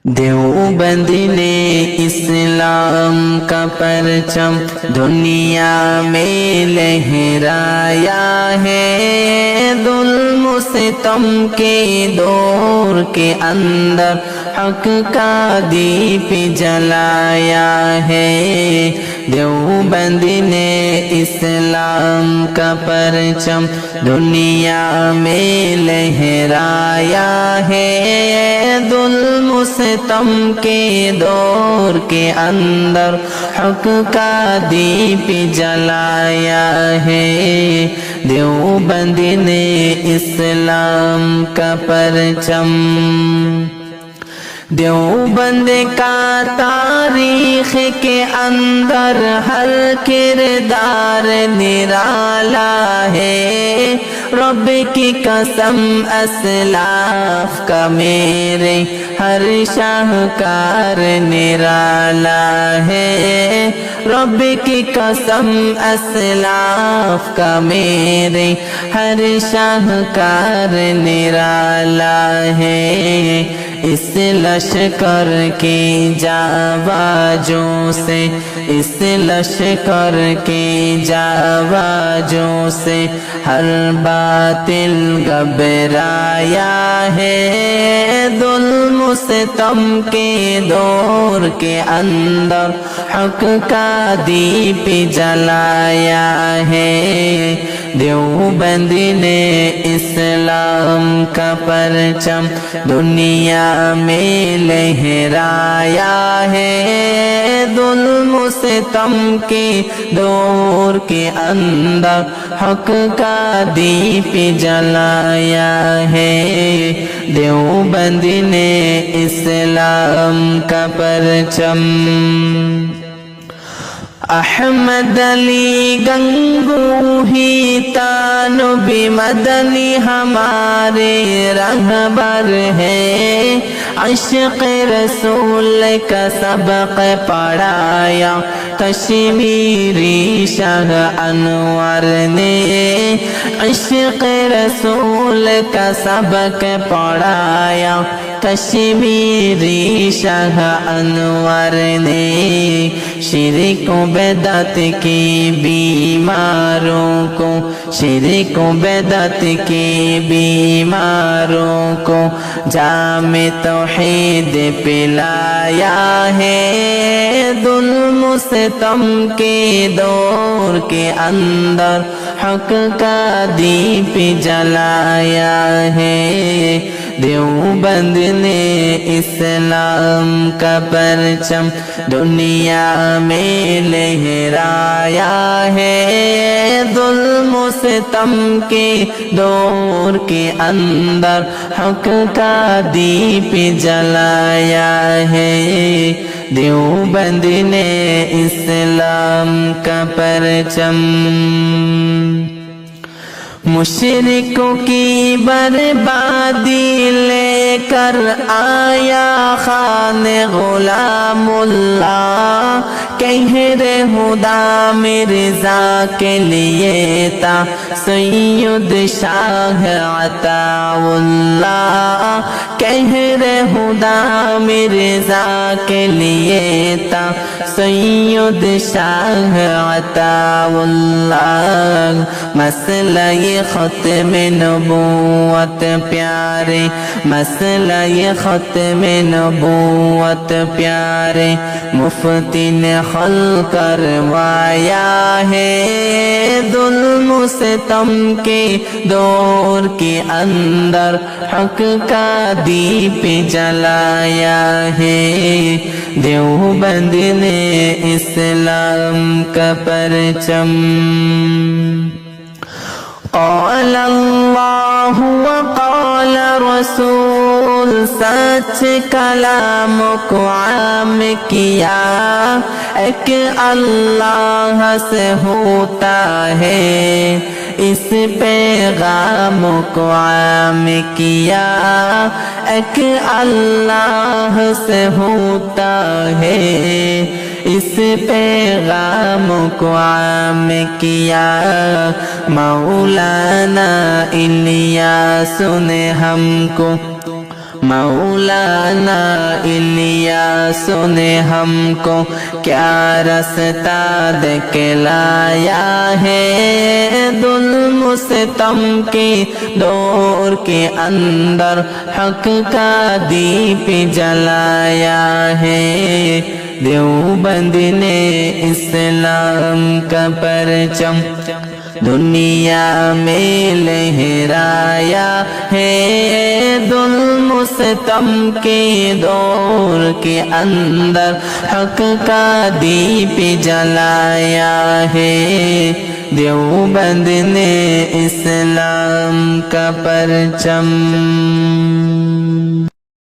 دیوبند نے اسلام کا پرچم دنیا میں لہرایا ہے، ظلم و ستم کے دور کے اندر حق کا دیپ جلایا ہے۔ دیوبند نے اسلام کا پرچم دنیا میں لہرایا ہے، ظلم و ستم کے دور کے اندر حق کا دیپ جلایا ہے۔ دیوبند نے اسلام کا پرچم، دیوبند کا تاریخ کے اندر ہر کردار نرالا ہے، رب کی قسم اسلاف کا میرے ہر شاہکار نرالا ہے، رب کی قسم اسلاف کا میرے ہر شاہکار نرالا ہے۔ اس لشکر کی جاواجوں سے، اس لشکر کی جاواجوں سے ہر باطل گھبرایا ہے، ظلم و ستم کے دور کے اندر حق کا دیپ جلایا ہے۔ دیوبند نے اسلام کا پرچم دنیا میں لہرایا ہے، ظلم و ستم کے دور کے اندر حق کا دیپ جلایا ہے۔ دیوبند نے اسلام کا پرچم، احمد علی گنگوہی تانوی مدنی ہمارے رہبر ہیں، عشق رسول کا سبق پڑھایا کشمیری شاہ انور نے، عشق رسول کا سبق پڑھایا کشمیری شاہ انور نے، شرک و بدعت کی بیماروں کو، شرک و بدعت کی بیماروں کو جام توحید پلایا ہے، ظلم و ستم کے دور کے اندر حق کا دیپ جلایا ہے۔ دیوبند نے اسلام کا پرچم دنیا میں لہرایا ہے، ظلم و ستم کے دور کے اندر حق کا دیپ جلایا ہے۔ دیوبند نے اسلام کا پرچم، مشرکوں کی بربادی لے کر آیا خان غلام اللہ، کہر خدا مرزا کے لیے تھا سید شاہ عطا اللہ، کہر خدا مرزا کے لیے تھا سید شاہ عطا اللہ، مسئلہ ختم نبوت پیارے، مسئلہ ختم نبوت پیارے مفتی نے حل کروایا ہے، ظلم و ستم کے دور کے اندر حق کا دیپ جلایا ہے۔ دیوبند نے اسلام کا پرچم، قال اللہ وقال رسول، سچ کلام کو عام کیا، ایک اللہ سے ہوتا ہے، اس پیغام کو عام کیا، ایک اللہ سے ہوتا ہے، اس پیغام کو عام کیا، مولانا الیاس نے ہم کو مولانا الیاس نے ہم کو کیا رستہ دکھلایا ہے، ظلم و ستم کے دور کے اندر حق کا دیپ جلایا ہے، دیوبند نے اسلام کا پرچم دنیا میں لہرایا ہے، ظلم و ستم کے دور کے اندر حق کا دیپ جلایا ہے، دیوبند نے اسلام کا پرچم